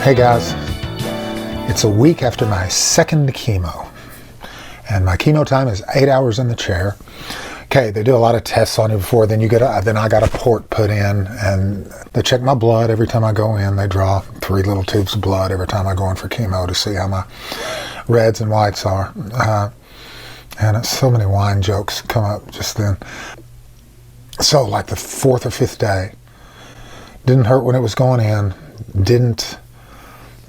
Hey guys, it's a week after my second chemo, and my chemo time is 8 hours in the chair. Okay, they do a lot of tests on you before, then I got a port put in, and they check my blood every time I go in. They draw 3 little tubes of blood every time I go in for chemo to see how my reds and whites are. And so many wine jokes come up just then. So like the 4th or 5th day, didn't hurt when it was going in, didn't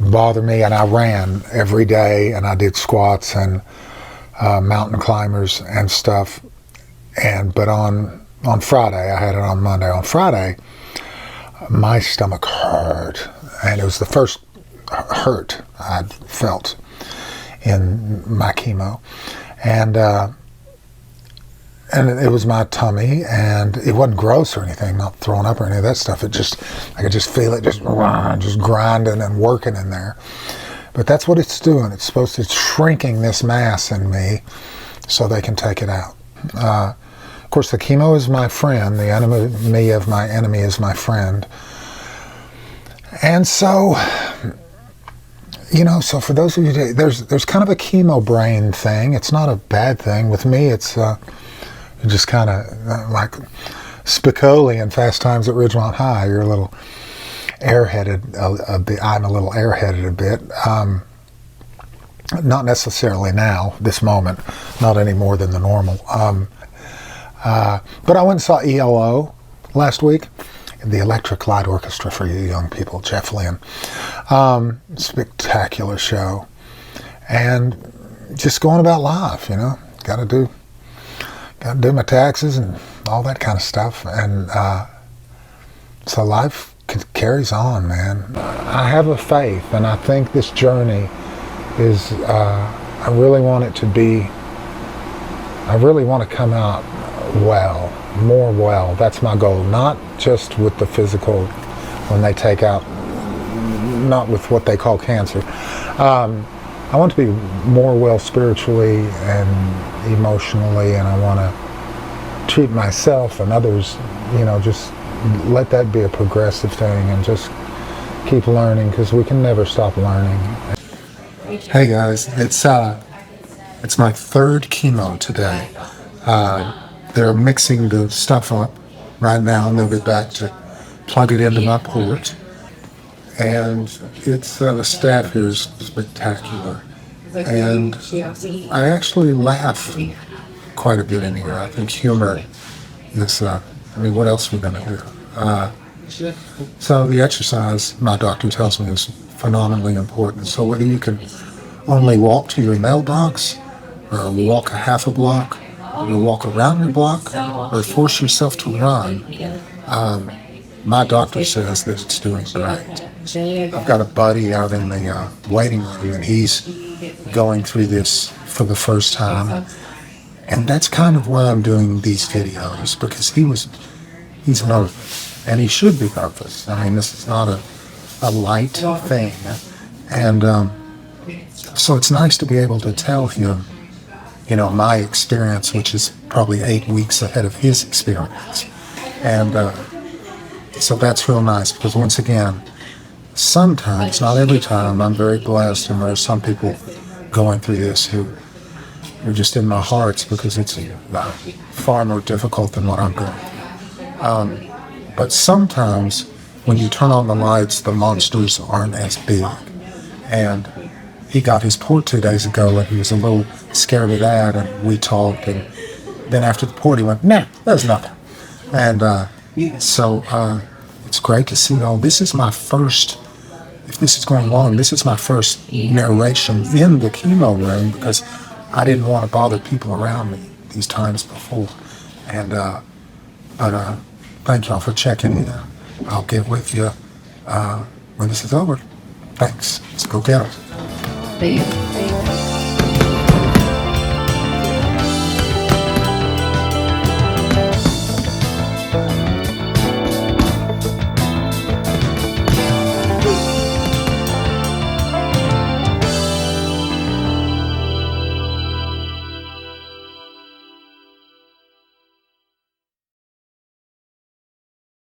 bother me, and I ran every day, and I did squats and mountain climbers and stuff. But on Friday, I had it on Monday. On Friday, my stomach hurt, and it was the first hurt I'd felt in my chemo, and it was my tummy, and it wasn't gross or anything, not throwing up or any of that stuff. I could just feel it just grinding and working in there. But that's what it's doing. It's shrinking this mass in me so they can take it out. Of course, the chemo is my friend. The enemy of my enemy is my friend. And so, so for those of you, there's kind of a chemo brain thing. It's not a bad thing. With me, it's just kind of like Spicoli in Fast Times at Ridgemont High. You're a little airheaded. I'm a little airheaded a bit. Not necessarily now, this moment, not any more than the normal. But I went and saw ELO last week, the Electric Light Orchestra for you young people, Jeff Lynne. Spectacular show. And just going about life, got to do my taxes and all that kind of stuff. And so life carries on, man. I have a faith, and I think this journey is, I really want it to be, I really want to come out more well. That's my goal. Not just with the physical, when they take out, not with what they call cancer. I want to be more well spiritually and emotionally, and I want to treat myself and others, just let that be a progressive thing and just keep learning, because we can never stop learning. Hey guys, it's my 3rd chemo today. They're mixing the stuff up right now, and they'll be back to plug it into my port. And it's the staff here is spectacular, and I actually laugh quite a bit in here. I think humor is, what else are we gonna do? So the exercise, my doctor tells me, is phenomenally important. So whether you can only walk to your mailbox, or walk a half a block, or walk around your block, or force yourself to run, my doctor says that it's doing great. I've got a buddy out in the waiting room, and he's going through this for the first time. And that's kind of why I'm doing these videos, because he's nervous, and he should be nervous. I mean, this is not a light thing. And so it's nice to be able to tell him, my experience, which is probably 8 weeks ahead of his experience. And so that's real nice, because once again, sometimes, not every time, I'm very blessed, and there are some people going through this who are just in my hearts, because it's far more difficult than what I'm going through. But sometimes when you turn on the lights, the monsters aren't as big. And he got his port 2 days ago, and he was a little scared of that, and we talked, and then after the port he went, nah, there's nothing. And so it's great to see. This is my first, if this is going long, this is my first narration in the chemo room, because I didn't want to bother people around me these times before. And but thank y'all for checking in. I'll get with you when this is over. Thanks. Let's go get it.